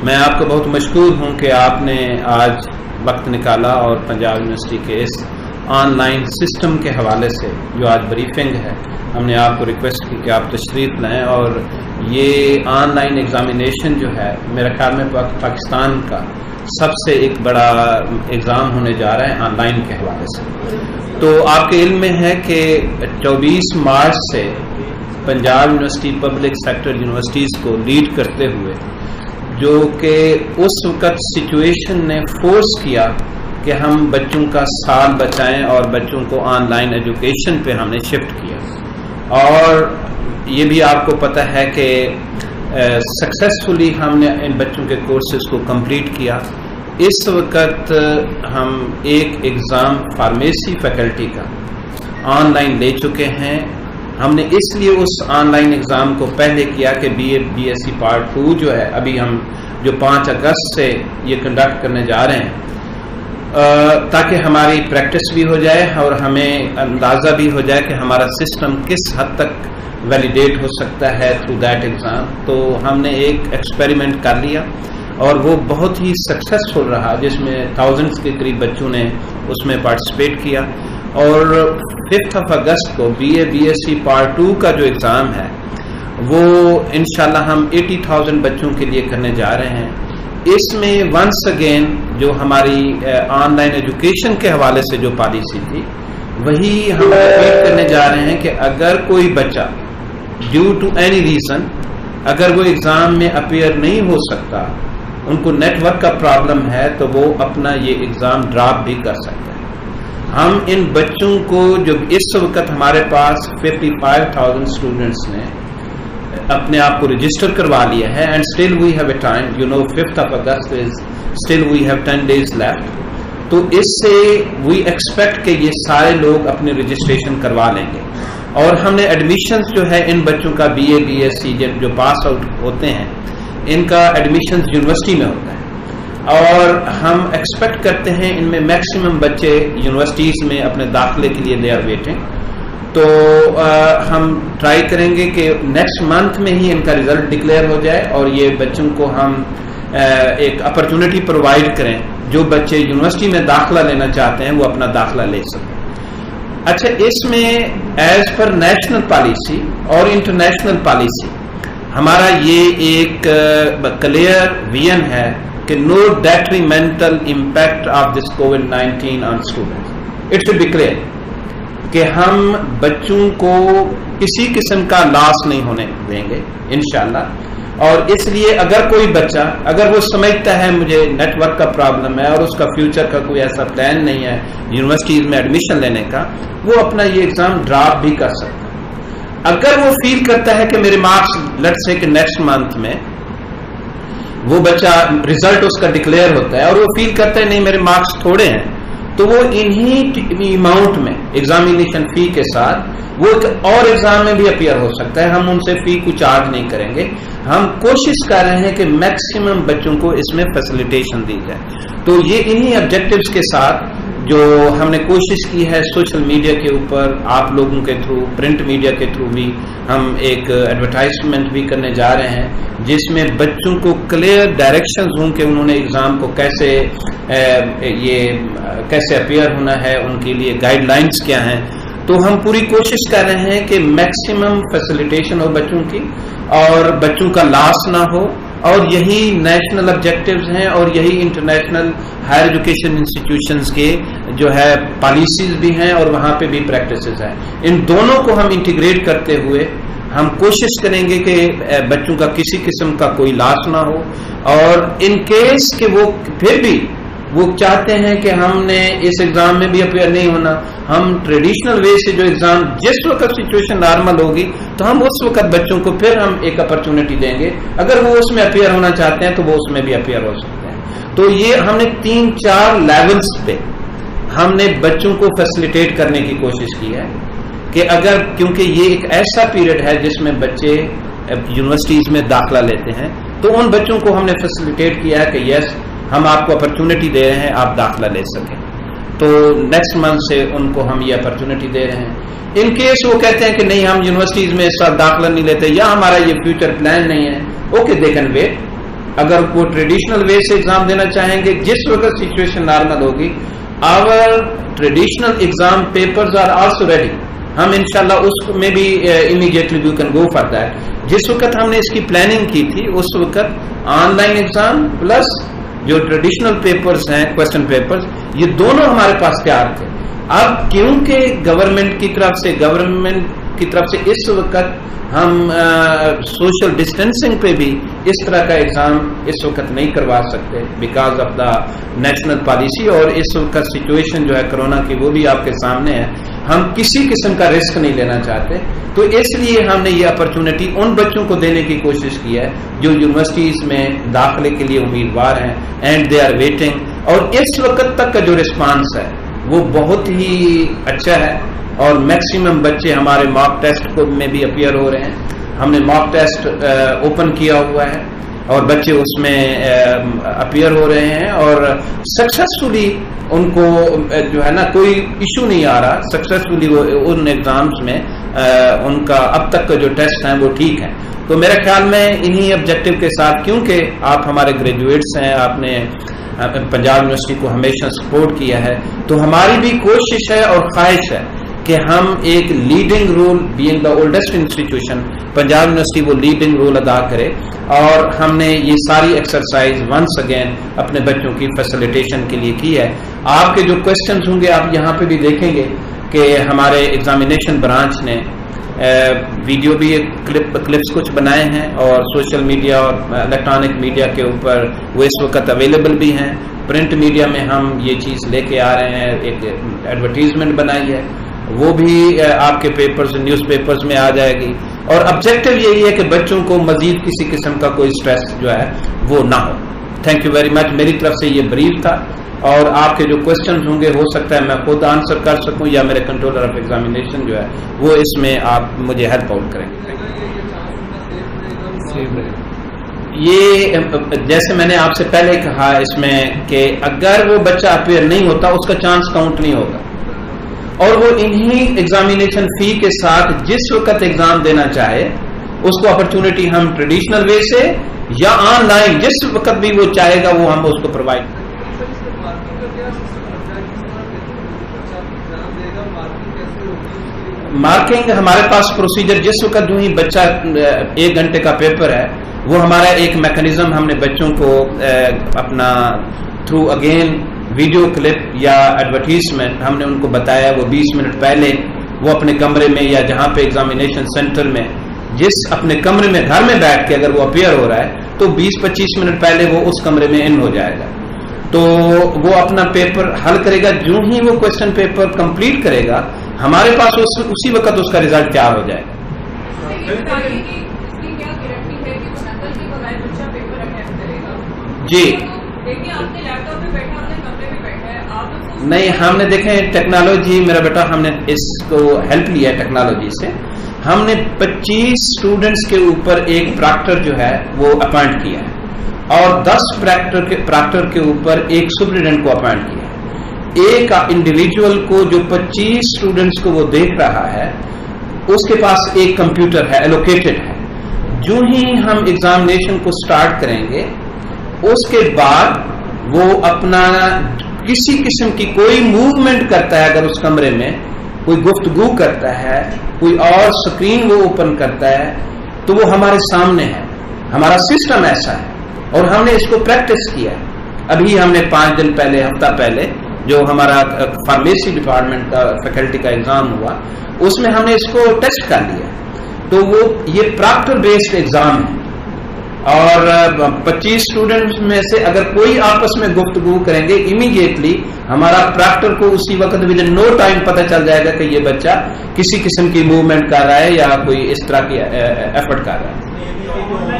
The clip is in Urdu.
میں آپ کو بہت مشکور ہوں کہ آپ نے آج وقت نکالا اور پنجاب یونیورسٹی کے اس آن لائن سسٹم کے حوالے سے جو آج بریفنگ ہے، ہم نے آپ کو ریکویسٹ کی کہ آپ تشریف لائیں. اور یہ آن لائن ایگزامینیشن جو ہے میرے خیال میں پاکستان کا سب سے ایک بڑا ایگزام ہونے جا رہا ہے آن لائن کے حوالے سے. تو آپ کے علم میں ہے کہ 24 مارچ سے Punjab university public sector universities کو لیڈ کرتے ہوئے، جو کہ اس وقت سچویشن نے فورس کیا کہ ہم بچوں کا سال بچائیں اور بچوں کو آن لائن ایجوکیشن پہ ہم نے شفٹ کیا. اور یہ بھی آپ کو پتہ ہے کہ سکسیسفلی ہم نے ان بچوں کے کورسز کو کمپلیٹ کیا. اس وقت ہم ایک ایگزام فارمیسی فیکلٹی کا آن لائن لے چکے ہیں. ہم نے اس لیے اس آن لائن ایگزام کو پہلے کیا کہ بی ایس سی پارٹ 2 جو ہے ابھی ہم جو 5 اگست سے یہ کنڈکٹ کرنے جا رہے ہیں، تاکہ ہماری پریکٹس بھی ہو جائے اور ہمیں اندازہ بھی ہو جائے کہ ہمارا سسٹم کس حد تک ویلیڈیٹ ہو سکتا ہے تھرو دیٹ ایگزام. تو ہم نے ایک ایکسپیریمنٹ کر لیا اور وہ بہت ہی سکسیسفل رہا، جس میں تھاؤزنڈس کے قریب بچوں نے اس میں پارٹیسپیٹ کیا. اور 5 اگست کو بی ایس سی پارٹ 2 کا جو ایگزام ہے وہ انشاءاللہ ہم 80,000 بچوں کے لیے کرنے جا رہے ہیں. اس میں ونس اگین جو ہماری آن لائن ایجوکیشن کے حوالے سے جو پالیسی تھی وہی ہم ریپیٹ کرنے جا رہے ہیں کہ اگر کوئی بچہ ڈیو ٹو اینی ریزن اگر وہ ایگزام میں اپیئر نہیں ہو سکتا، ان کو نیٹ ورک کا پرابلم ہے، تو وہ اپنا یہ ایگزام ڈراپ بھی کر سکتا ہے. ہم ان بچوں کو جو اس وقت ہمارے پاس 55,000 اسٹوڈنٹس نے اپنے آپ کو رجسٹر کروا لیا ہے، and still we have a time, 5 August is still we have 10 days left. تو اس سے وی ایکسپیکٹ کہ یہ سارے لوگ اپنے رجسٹریشن کروا لیں گے. اور ہم نے ایڈمیشنز جو ہے ان بچوں کا بی ایس سی جو پاس آؤٹ ہوتے ہیں ان کا ایڈمیشنز یونیورسٹی میں ہوتا ہے، اور ہم ایکسپیکٹ کرتے ہیں ان میں میکسیمم بچے یونیورسٹیز میں اپنے داخلے کے لیے دے آر ویٹنگ. تو ہم ٹرائی کریں گے کہ نیکسٹ منتھ میں ہی ان کا رزلٹ ڈکلیئر ہو جائے اور یہ بچوں کو ہم ایک اپرچونٹی پرووائڈ کریں. جو بچے یونیورسٹی میں داخلہ لینا چاہتے ہیں وہ اپنا داخلہ لے سکیں. اچھا، اس میں ایز پر نیشنل پالیسی اور انٹرنیشنل پالیسی ہمارا یہ ایک کلیئر ویژن ہے کہ no detrimental impact of this COVID-19 on students. It should be clear کہ ہم بچوں کو کسی قسم کا لاس نہیں ہونے دیں گے انشاءاللہ. اور اس لیے اگر کوئی بچہ اگر وہ سمجھتا ہے مجھے نیٹ ورک کا پرابلم ہے اور اس کا فیوچر کا کوئی ایسا پلان نہیں ہے یونیورسٹیز میں ایڈمیشن لینے کا، وہ اپنا یہ ایگزام ڈراپ بھی کر سکتا ہے. اگر وہ فیل کرتا ہے کہ میرے مارکس لیٹس سے کہ نیکسٹ منتھ میں وہ بچہ رزلٹ اس کا ڈکلیئر ہوتا ہے اور وہ فیل کرتا ہے نہیں میرے مارکس تھوڑے ہیں، تو وہ انہی اماؤنٹ میں ایگزامینیشن فی کے ساتھ وہ ایک اور ایگزام میں بھی اپیئر ہو سکتا ہے. ہم ان سے فی کو چارج نہیں کریں گے. ہم کوشش کر رہے ہیں کہ میکسیمم بچوں کو اس میں فیسیلیٹیشن دی جائے. تو یہ انہی آبجیکٹیوز کے ساتھ جو ہم نے کوشش کی ہے سوشل میڈیا کے اوپر، آپ لوگوں کے تھرو، پرنٹ میڈیا کے تھرو بھی ہم ایک ایڈورٹائزمنٹ بھی کرنے جا رہے ہیں جس میں بچوں کو کلیئر ڈائریکشنز ہوں کہ انہوں نے ایگزام کو کیسے اپیئر ہونا ہے، ان کے لیے گائیڈ لائنز کیا ہیں. تو ہم پوری کوشش کر رہے ہیں کہ میکسیمم فیسیلیٹیشن ہو بچوں کی اور بچوں کا لاس نہ ہو. اور یہی نیشنل آبجیکٹیوز ہیں اور یہی انٹرنیشنل ہائر ایجوکیشن انسٹیٹیوشنز کے جو ہے پالیسیز بھی ہیں اور وہاں پہ بھی پریکٹسز ہیں. ان دونوں کو ہم انٹیگریٹ کرتے ہوئے ہم کوشش کریں گے کہ بچوں کا کسی قسم کا کوئی لاس نہ ہو. اور ان کیس کہ وہ پھر بھی وہ چاہتے ہیں کہ ہم نے اس ایگزام میں بھی اپیئر نہیں ہونا، ہم ٹریڈیشنل وے سے جو ایگزام جس وقت سچویشن نارمل ہوگی تو ہم اس وقت بچوں کو پھر ہم ایک اپرچونٹی دیں گے. اگر وہ اس میں اپیئر ہونا چاہتے ہیں تو وہ اس میں بھی اپیئر ہو سکتے ہیں. تو یہ ہم نے 3-4 لیولز پہ ہم نے بچوں کو فیسیلیٹیٹ کرنے کی کوشش کی ہے کہ اگر کیونکہ یہ ایک ایسا پیریڈ ہے جس میں بچے یونیورسٹیز میں داخلہ لیتے ہیں، تو ان بچوں کو ہم نے فیسیلیٹیٹ کیا ہے کہ یس ہم آپ کو اپرچونٹی دے رہے ہیں، آپ داخلہ لے سکیں. تو نیکسٹ منتھ سے ان کو ہم یہ اپرچونٹی دے رہے ہیں. ان کیس وہ کہتے ہیں کہ نہیں ہم یونیورسٹیز میں اس سال داخلہ نہیں لیتے یا ہمارا یہ فیوچر پلان نہیں ہے، اوکے دے کین ویٹ. اگر وہ ٹریڈیشنل وے سے ایگزام دینا چاہیں گے جس وقت سچویشن نارمل ہوگی. Our traditional exam papers are also ready. ہم انشاءاللہ اس میں بھی immediately we can go for that. جس وقت ہم نے اس کی پلاننگ کی تھی اس وقت آن لائن ایگزام پلس جو ٹریڈیشنل پیپرز ہیں کوشچن پیپرز یہ دونوں ہمارے پاس تیار تھے. اب کیونکہ گورنمنٹ کی طرف سے اس وقت ہم سوشل ڈسٹینسنگ پہ بھی اس طرح کا ایگزام اس وقت نہیں کروا سکتے because of the national policy, اور اس وقت سچویشن جو ہے کرونا کی وہ بھی آپ کے سامنے ہے. ہم کسی قسم کا رسک نہیں لینا چاہتے, تو اس لیے ہم نے یہ اپرچونٹی ان بچوں کو دینے کی کوشش کی ہے جو یونیورسٹیز میں داخلے کے لیے امیدوار ہیں اینڈ دے آر ویٹنگ. اور اس وقت تک کا جو رسپانس ہے وہ بہت ہی اچھا ہے, اور میکسیمم بچے ہمارے ماک ٹیسٹ میں بھی اپیئر ہو رہے ہیں. ہم نے ماک ٹیسٹ اوپن کیا ہوا ہے اور بچے اس میں اپیئر ہو رہے ہیں, اور سکسیسفلی ان کو جو ہے نا کوئی ایشو نہیں آ رہا. سکسیسفلی وہ ان ایگزامز میں ان کا اب تک کا جو ٹیسٹ ہیں وہ ٹھیک ہیں. تو میرے خیال میں انہی آبجیکٹو کے ساتھ, کیونکہ آپ ہمارے گریجویٹس ہیں, آپ نے پنجاب یونیورسٹی کو ہمیشہ سپورٹ کیا ہے, تو ہماری بھی کوشش ہے اور خواہش ہے کہ ہم ایک leading role, being the oldest institution, Punjab university وہ لیڈنگ رول ادا کرے. اور ہم نے یہ ساری ایکسرسائز ونس اگین اپنے بچوں کی فیسیلیٹیشن کے لیے کی ہے. آپ کے جو کوشچنز ہوں گے آپ یہاں پہ بھی دیکھیں گے کہ ہمارے ایگزامینیشن برانچ نے ویڈیو بھی کلپس کچھ بنائے ہیں, اور سوشل میڈیا اور الیکٹرانک میڈیا کے اوپر وہ اس وقت اویلیبل بھی ہیں. پرنٹ میڈیا میں ہم یہ چیز لے کے آ رہے ہیں, ایک ایڈورٹیزمنٹ بنائی ہے, وہ بھی آپ کے پیپرز نیوز پیپرز میں آ جائے گی. اور آبجیکٹو یہی ہے کہ بچوں کو مزید کسی قسم کا کوئی سٹریس جو ہے وہ نہ ہو. Thank you very much. میری طرف سے یہ بریف تھا, اور آپ کے جو کوشچنز ہوں گے ہو سکتا ہے میں خود آنسر کر سکوں یا میرے کنٹرولر آف ایگزامینیشن جو ہے وہ اس میں آپ مجھے ہیلپ آؤٹ کریں گے. یہ جیسے میں نے آپ سے پہلے کہا اس میں کہ اگر وہ بچہ اپیئر نہیں ہوتا اس کا چانس کاؤنٹ نہیں ہوگا, اور وہ انہی ایگزامینیشن فی کے ساتھ جس وقت ایگزام دینا چاہے اس کو اپرچونٹی ہم ٹریڈیشنل وے سے یا آن لائن جس وقت بھی وہ چاہے گا وہ ہم اس کو پرووائڈ کریں. مارکنگ ہمارے پاس پروسیجر, جس وقت جو ہی بچہ 1 گھنٹے کا پیپر ہے وہ ہمارا ایک میکانزم ہم نے بچوں کو اپنا تھرو اگین ویڈیو کلپ یا ایڈورٹیزمنٹ ہم نے ان کو بتایا. وہ 20 منٹ پہلے وہ اپنے کمرے میں یا جہاں پہ ایگزامینیشن سینٹر میں جس اپنے کمرے میں گھر میں بیٹھ کے اگر وہ اپیئر ہو رہا ہے تو 20-25 منٹ پہلے وہ اس کمرے میں ان ہو جائے گا, تو وہ اپنا پیپر حل کرے گا. جو ہی وہ کوشچن پیپر کمپلیٹ کرے گا ہمارے پاس اسی وقت اس کا ریزلٹ تیار ہو جائے گا. جی نہیں, ہم نے دیکھیں ٹیکنالوجی, میرا بیٹا ہم نے اس کو ہیلپ لیا ہے ٹیکنالوجی سے. ہم نے 25 اسٹوڈنٹس کے اوپر ایک پراکٹر جو ہے وہ اپوائنٹ کیا ہے, اور 10 پراکٹر کے اوپر ایک سپرنٹینڈنٹ کو اپوائنٹ کیا ہے. ایک انڈیویجول کو جو 25 اسٹوڈنٹس کو وہ دیکھ رہا ہے اس کے پاس ایک کمپیوٹر ہے, ایلوکیٹڈ ہے. جو ہی ہم ایگزامینیشن کو سٹارٹ کریں گے اس کے بعد وہ اپنا کسی قسم کی کوئی موومنٹ کرتا ہے, اگر اس کمرے میں کوئی گفتگو کرتا ہے, کوئی اور سکرین وہ اوپن کرتا ہے, تو وہ ہمارے سامنے ہے. ہمارا سسٹم ایسا ہے اور ہم نے اس کو پریکٹس کیا ہے. ابھی ہم نے 5 دن پہلے, ہفتہ پہلے جو ہمارا فارمیسی ڈپارٹمنٹ کا فیکلٹی کا ایگزام ہوا اس میں ہم نے اس کو ٹیسٹ کر لیا. تو وہ یہ پراکٹر بیسڈ ایگزام ہے, اور 25 اسٹوڈنٹس میں سے اگر کوئی آپس میں گفتگو کریں گے امیڈیٹلی ہمارا پراکٹر کو اسی وقت ود ان نو ٹائم پتہ چل جائے گا کہ یہ بچہ کسی قسم کی موومنٹ کر رہا ہے یا کوئی اس طرح کی ایفرٹ کر رہا ہے.